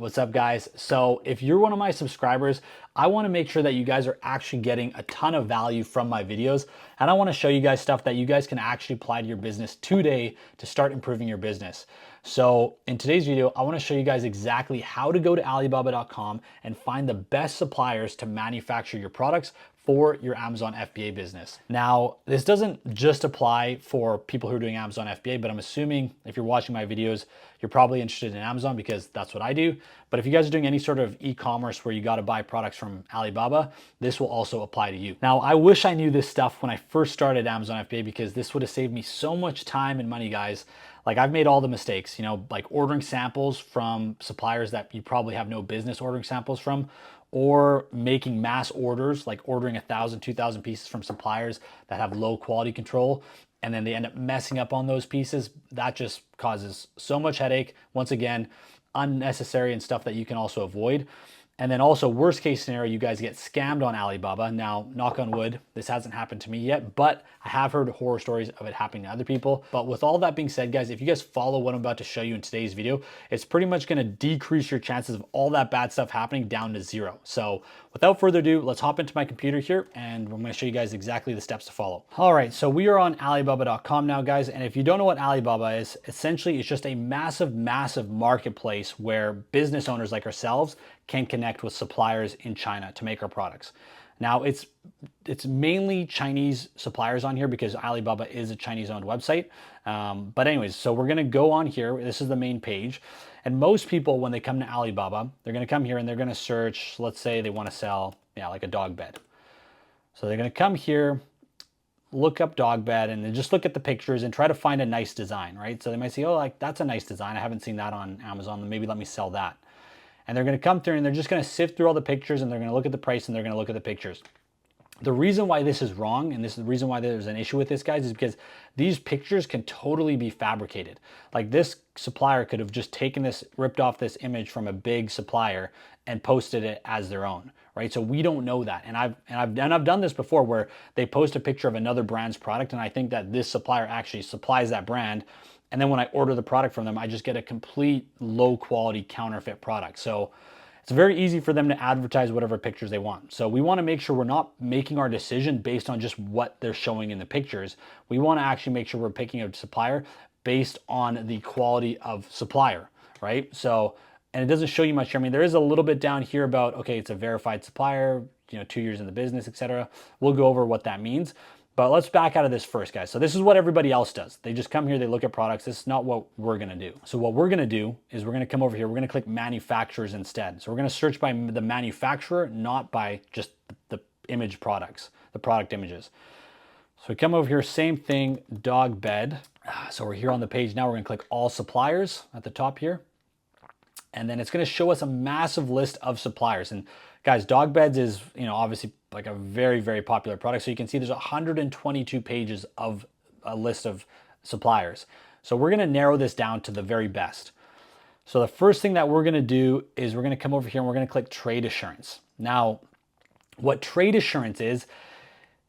What's up, guys? So if you're one of my subscribers, I want to make sure that you guys are actually getting a ton of value from my videos. And I want to show you guys stuff that you guys can actually apply to your business today to start improving your business. So in today's video, I want to show you guys exactly how to go to Alibaba.com and find the best suppliers to manufacture your products for your Amazon FBA business. Now, this doesn't just apply for people who are doing Amazon FBA, but I'm assuming if you're watching my videos, you're probably interested in Amazon because that's what I do. But if you guys are doing any sort of e-commerce where you got to buy products from Alibaba, this will also apply to you. Now, I wish I knew this stuff when I first started Amazon FBA because this would have saved me so much time and money, guys. Like, I've made all the mistakes, like ordering samples from suppliers that you probably have no business ordering samples from, or making mass orders, like ordering 1,000, 2,000 pieces from suppliers that have low quality control, and then they end up messing up on those pieces. That just causes so much headache. Once again, unnecessary and stuff that you can also avoid. And then also, worst case scenario, you guys get scammed on Alibaba. Now, knock on wood, this hasn't happened to me yet, but I have heard horror stories of it happening to other people. But with all that being said, guys, if you guys follow what I'm about to show you in today's video, it's pretty much gonna decrease your chances of all that bad stuff happening down to zero. So without further ado, let's hop into my computer here and I'm gonna show you guys exactly the steps to follow. All right, so we are on Alibaba.com now, guys. And if you don't know what Alibaba is, essentially it's just a massive, massive marketplace where business owners like ourselves can connect with suppliers in China to make our products. Now, it's mainly Chinese suppliers on here because Alibaba is a Chinese-owned website. But anyways, so we're gonna go on here. This is the main page. And most people, when they come to Alibaba, they're gonna come here and they're gonna search, let's say they wanna sell, like a dog bed. So they're gonna come here, look up dog bed, and then just look at the pictures and try to find a nice design, right? So they might say, oh, like that's a nice design. I haven't seen that on Amazon. Maybe let me sell that. And they're gonna come through and they're just gonna sift through all the pictures and they're gonna look at the price and they're gonna look at the pictures. The reason why this is wrong, and this is the reason why there's an issue with this, guys, is because these pictures can totally be fabricated. Like, this supplier could have just taken this, ripped off this image from a big supplier and posted it as their own, right? So we don't know that. And I've done this before where they post a picture of another brand's product and I think that this supplier actually supplies that brand. And then when I order the product from them, I just get a complete low quality counterfeit product. So it's very easy for them to advertise whatever pictures they want. So we want to make sure we're not making our decision based on just what they're showing in the pictures. We want to actually make sure we're picking a supplier based on the quality of supplier, right? So, and it doesn't show you much here. I mean, there is a little bit down here about, okay, it's a verified supplier, 2 years in the business, etc. We'll go over what that means. But let's back out of this first, guys. So this is what everybody else does. They just come here, they look at products. This is not what we're gonna do. So what we're gonna do is we're gonna come over here, we're gonna click manufacturers instead. So we're gonna search by the manufacturer, not by just the image products, the product images. So we come over here, same thing, dog bed. So we're here on the page now, we're gonna click all suppliers at the top here. And then it's gonna show us a massive list of suppliers. And guys, dog beds is, obviously like a very, very popular product. So you can see there's 122 pages of a list of suppliers. So we're gonna narrow this down to the very best. So the first thing that we're gonna do is we're gonna come over here and we're gonna click trade assurance. Now, what trade assurance is,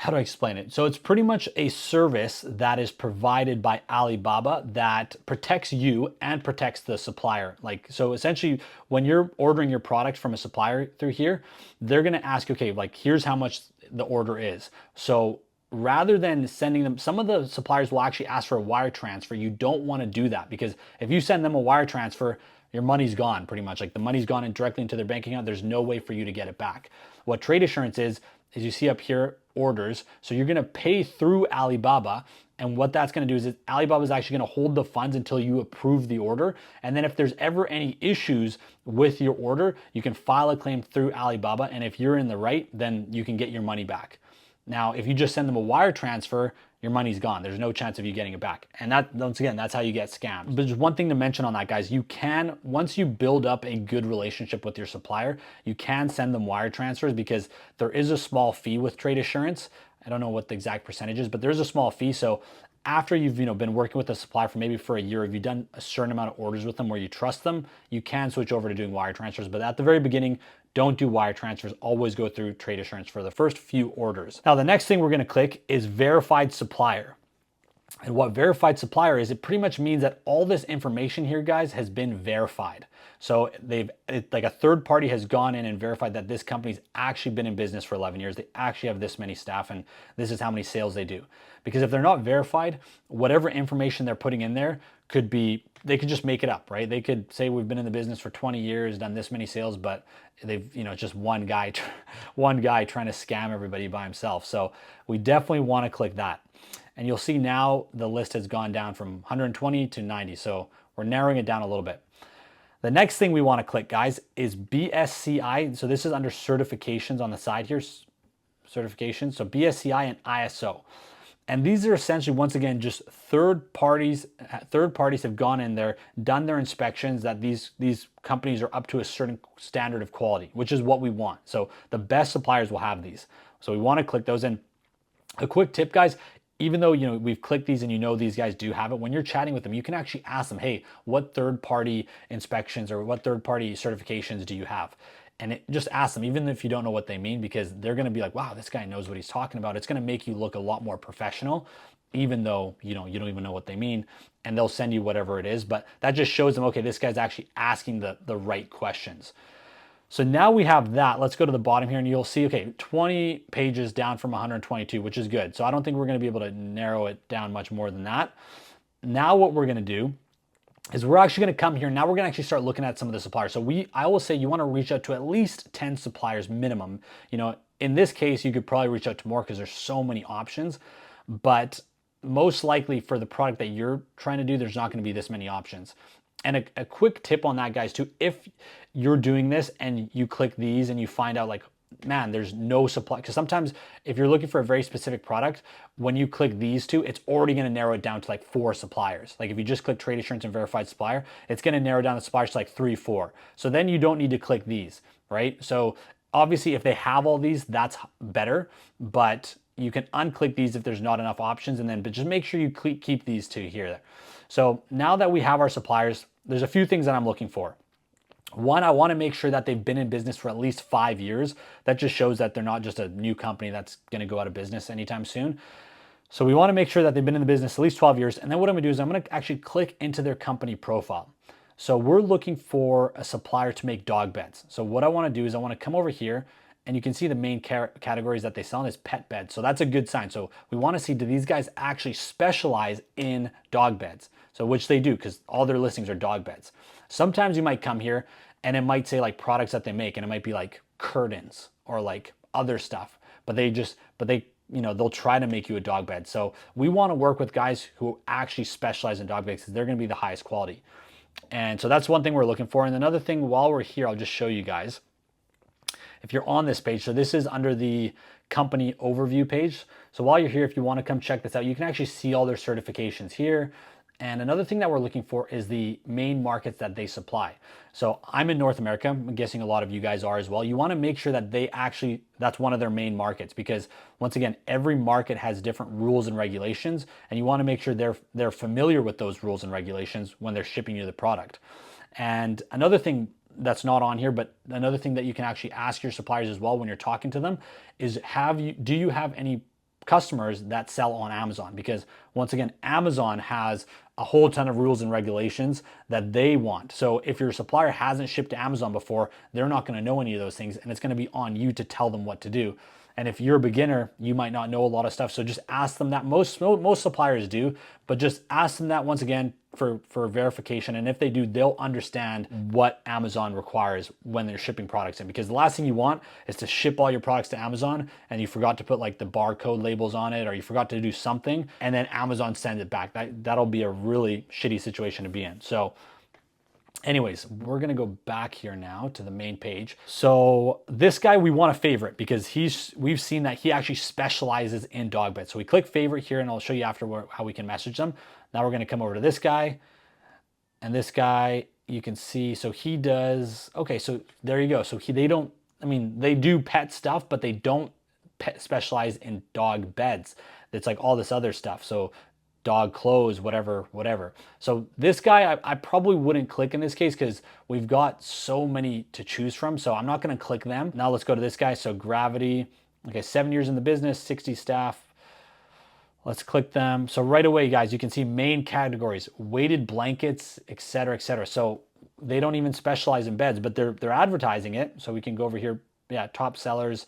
how do I explain it? So it's pretty much a service that is provided by Alibaba that protects you and protects the supplier. Like, so essentially when you're ordering your product from a supplier through here, they're gonna ask, okay, like here's how much the order is. So rather than sending them, some of the suppliers will actually ask for a wire transfer. You don't wanna do that because if you send them a wire transfer, your money's gone pretty much. Like, the money's gone directly into their bank account. There's no way for you to get it back. What trade assurance is you see up here, orders. So you're gonna pay through Alibaba. And what that's gonna do is Alibaba is actually gonna hold the funds until you approve the order. And then if there's ever any issues with your order, you can file a claim through Alibaba. And if you're in the right, then you can get your money back. Now, if you just send them a wire transfer, your money's gone. There's no chance of you getting it back. And that, once again, that's how you get scammed. But just one thing to mention on that, guys, you can, once you build up a good relationship with your supplier, you can send them wire transfers because there is a small fee with trade assurance. I don't know what the exact percentage is, but there's a small fee. So after you've been working with a supplier for maybe for a year, if you've done a certain amount of orders with them where you trust them, you can switch over to doing wire transfers. But at the very beginning, don't do wire transfers. Always go through trade assurance for the first few orders. Now, the next thing we're gonna click is verified supplier. And what verified supplier is, it pretty much means that all this information here, guys, has been verified. So like a third party has gone in and verified that this company's actually been in business for 11 years. They actually have this many staff and this is how many sales they do. Because if they're not verified, whatever information they're putting in there could be, they could just make it up, right? They could say we've been in the business for 20 years, done this many sales, but they've, just one guy trying to scam everybody by himself. So we definitely want to click that. And you'll see now the list has gone down from 120 to 90. So we're narrowing it down a little bit. The next thing we want to click, guys, is BSCI. So this is under certifications on the side here, certifications. So BSCI and ISO. And these are essentially, once again, just third parties have gone in there, done their inspections that these companies are up to a certain standard of quality, which is what we want. So the best suppliers will have these. So we want to click those in. A quick tip, guys, even though we've clicked these and these guys do have it, when you're chatting with them, you can actually ask them, hey, what third-party inspections or what third-party certifications do you have? And just ask them, even if you don't know what they mean, because they're going to be like, wow, this guy knows what he's talking about. It's going to make you look a lot more professional, even though you don't even know what they mean, and they'll send you whatever it is. But that just shows them, okay, this guy's actually asking the right questions. So now we have that. Let's go to the bottom here and you'll see, okay, 20 pages down from 122, which is good. So I don't think we're going to be able to narrow it down much more than that. Now what we're going to do is we're actually going to come here. Now we're going to actually start looking at some of the suppliers. So I will say you want to reach out to at least 10 suppliers minimum. In this case, you could probably reach out to more because there's so many options, but most likely for the product that you're trying to do, there's not going to be this many options. And a quick tip on that, guys, too, if you're doing this and you click these and you find out like, man, there's no supply, because sometimes if you're looking for a very specific product, when you click these two, it's already going to narrow it down to like 4 suppliers. Like if you just click trade assurance and verified supplier, it's going to narrow down the suppliers to like 3, 4. So then you don't need to click these, right? So obviously if they have all these, that's better, but you can unclick these if there's not enough options, but just make sure you keep these two here. So now that we have our suppliers, there's a few things that I'm looking for. One, I want to make sure that they've been in business for at least 5 years. That just shows that they're not just a new company that's going to go out of business anytime soon. So we want to make sure that they've been in the business at least 12 years. And then what I'm going to do is I'm going to actually click into their company profile. So we're looking for a supplier to make dog beds. So what I want to do is I want to come over here, and you can see the main categories that they sell is pet beds. So that's a good sign. So we want to see, do these guys actually specialize in dog beds? So which they do, because all their listings are dog beds. Sometimes you might come here and it might say like products that they make, and it might be like curtains or like other stuff, but they'll try to make you a dog bed. So we want to work with guys who actually specialize in dog beds because they're going to be the highest quality. And so that's one thing we're looking for. And another thing, while we're here, I'll just show you guys. If you're on this page, so this is under the company overview page. So while you're here, if you want to come check this out, you can actually see all their certifications here. And another thing that we're looking for is the main markets that they supply. So I'm in North America. I'm guessing a lot of you guys are as well. You want to make sure that that's one of their main markets, because once again, every market has different rules and regulations, and you want to make sure they're familiar with those rules and regulations when they're shipping you the product. And another thing that's not on here, but another thing that you can actually ask your suppliers as well when you're talking to them is, do you have any customers that sell on Amazon? Because once again, Amazon has a whole ton of rules and regulations that they want. So if your supplier hasn't shipped to Amazon before, they're not going to know any of those things, and it's going to be on you to tell them what to do. And if you're a beginner, you might not know a lot of stuff. So just ask them that. Most suppliers do, but just ask them that once again for verification. And if they do, they'll understand what Amazon requires when they're shipping products in. Because the last thing you want is to ship all your products to Amazon and you forgot to put like the barcode labels on it, or you forgot to do something, and then Amazon sends it back. That'll be a really shitty situation to be in. So anyways, we're gonna go back here now to the main page. So this guy, we want to favorite because we've seen that he actually specializes in dog beds. So we click favorite here, and I'll show you after how we can message them. Now we're gonna come over to this guy, and this guy, you can see, so he does, okay, so there you go. So they do pet stuff, but they don't specialize in dog beds. It's like all this other stuff. So dog clothes, whatever. So this guy, I probably wouldn't click in this case because we've got so many to choose from. So I'm not going to click them. Now let's go to this guy. So Gravity, okay, 7 years in the business, 60 staff. Let's click them. So right away, guys, you can see main categories, weighted blankets, et cetera, et cetera. So they don't even specialize in beds, but they're advertising it. So we can go over here, yeah, top sellers,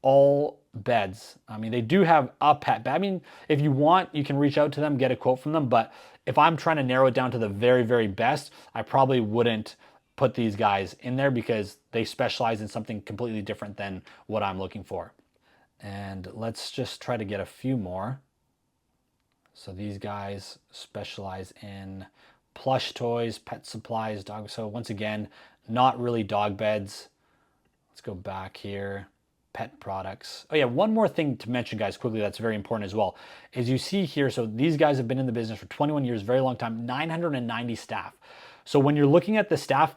all beds. I mean, they do have a pet bed. I mean, if you want, you can reach out to them, get a quote from them. But if I'm trying to narrow it down to the very, very best, I probably wouldn't put these guys in there because they specialize in something completely different than what I'm looking for. And let's just try to get a few more. So these guys specialize in plush toys, pet supplies, dog. So once again, not really dog beds. Let's go back here. Pet products. Oh yeah, one more thing to mention, guys, quickly that's very important as well, is you see here, so these guys have been in the business for 21 years, very long time, 990 staff. So when you're looking at the staff,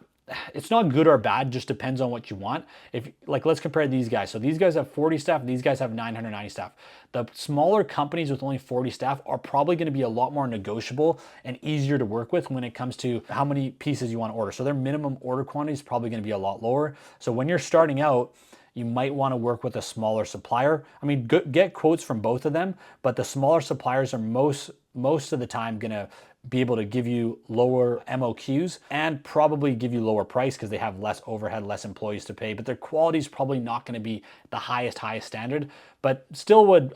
it's not good or bad, just depends on what you want. If like, let's compare these guys. So these guys have 40 staff, these guys have 990 staff. The smaller companies with only 40 staff are probably going to be a lot more negotiable and easier to work with when it comes to how many pieces you want to order. So their minimum order quantity is probably going to be a lot lower. So when you're starting out, you might want to work with a smaller supplier. I mean, get quotes from both of them, but the smaller suppliers are most of the time going to be able to give you lower MOQs and probably give you lower price because they have less overhead, less employees to pay, but their quality is probably not going to be the highest standard, but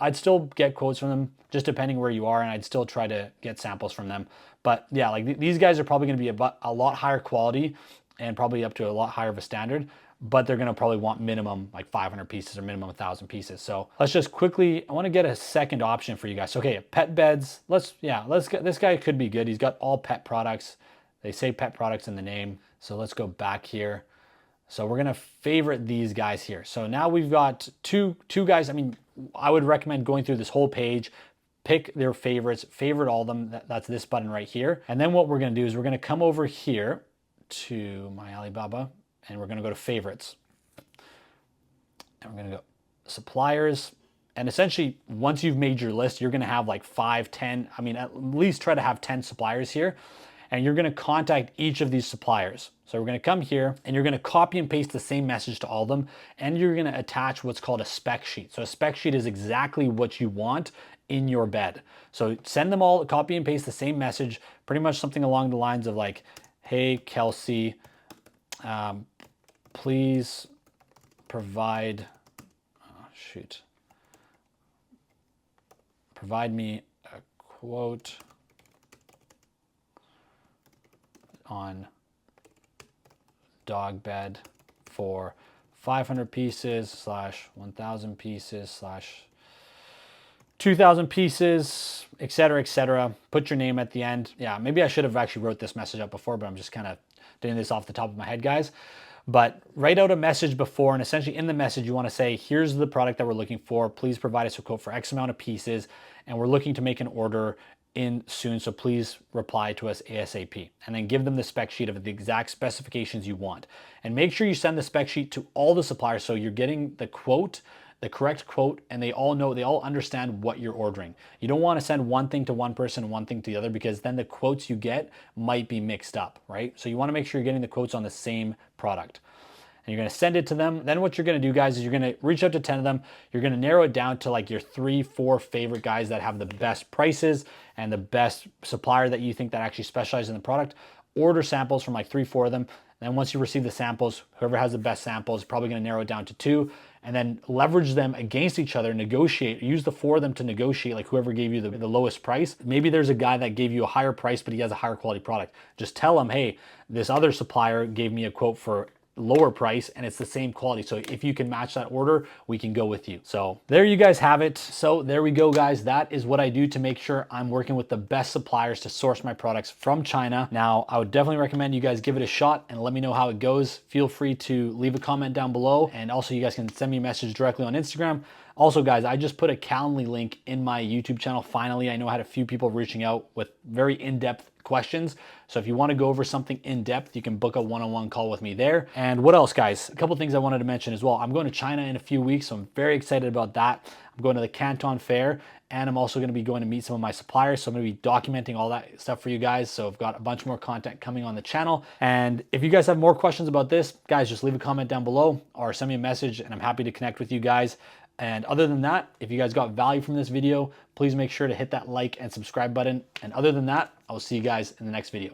I'd still get quotes from them just depending where you are, and I'd still try to get samples from them. But yeah, like these guys are probably going to be a lot higher quality and probably up to a lot higher of a standard, but they're going to probably want minimum like 500 pieces or minimum 1,000 pieces. So let's just quickly, I want to get a second option for you guys. So, okay, pet beds. Let's get, this guy could be good. He's got all pet products. They say pet products in the name. So let's go back here. So we're going to favorite these guys here. So now we've got two guys. I mean, I would recommend going through this whole page, pick their favorites, favorite all of them. That's this button right here. And then what we're going to do is we're going to come over here to my Alibaba, and we're going to go to favorites, and we're going to go suppliers. And essentially, once you've made your list, you're going to have like 5, 10, I mean, at least try to have 10 suppliers here, and you're going to contact each of these suppliers. So we're going to come here and you're going to copy and paste the same message to all of them, and you're going to attach what's called a spec sheet. So a spec sheet is exactly what you want in your bed. So send them all, copy and paste the same message, pretty much something along the lines of like, hey, Kelsey, please provide me a quote on dog bed for 500 pieces / 1,000 pieces / 2,000 pieces, etc., etc. Put your name at the end. Yeah, maybe I should have actually wrote this message up before, but I'm just kind of doing this off the top of my head, guys. But write out a message before, and essentially in the message, you want to say, here's the product that we're looking for. Please provide us a quote for X amount of pieces, and we're looking to make an order in soon, so please reply to us ASAP. And then give them the spec sheet of the exact specifications you want. And make sure you send the spec sheet to all the suppliers so you're getting the quote, the correct quote, and they all understand what you're ordering. You don't want to send one thing to one person, one thing to the other, because then the quotes you get might be mixed up, right? So you want to make sure you're getting the quotes on the same product. And you're going to send it to them. Then what you're going to do, guys, is you're going to reach out to 10 of them. You're going to narrow it down to like your 3, 4 favorite guys that have the best prices and the best supplier that you think that actually specializes in the product. Order samples from like 3, 4 of them. Then once you receive the samples, whoever has the best samples is probably going to narrow it down to 2, and then leverage them against each other, negotiate, use the 4 of them to negotiate, like whoever gave you the lowest price. Maybe there's a guy that gave you a higher price, but he has a higher quality product. Just tell him, hey, this other supplier gave me a quote for lower price and it's the same quality. So if you can match that order, we can go with you. So there you guys have it. So there we go, guys. That is what I do to make sure I'm working with the best suppliers to source my products from China. Now, I would definitely recommend you guys give it a shot and let me know how it goes. Feel free to leave a comment down below. And also you guys can send me a message directly on Instagram. Also, guys, I just put a Calendly link in my YouTube channel. Finally, I know I had a few people reaching out with very in-depth questions. So if you want to go over something in depth, you can book a one-on-one call with me there. And what else, guys? A couple things I wanted to mention as well. I'm going to China in a few weeks, so I'm very excited about that. I'm going to the Canton Fair, and I'm also going to be going to meet some of my suppliers. So I'm going to be documenting all that stuff for you guys. So I've got a bunch more content coming on the channel. And if you guys have more questions about this, guys, just leave a comment down below or send me a message, and I'm happy to connect with you guys. And other than that, if you guys got value from this video, please make sure to hit that like and subscribe button. And other than that, I will see you guys in the next video.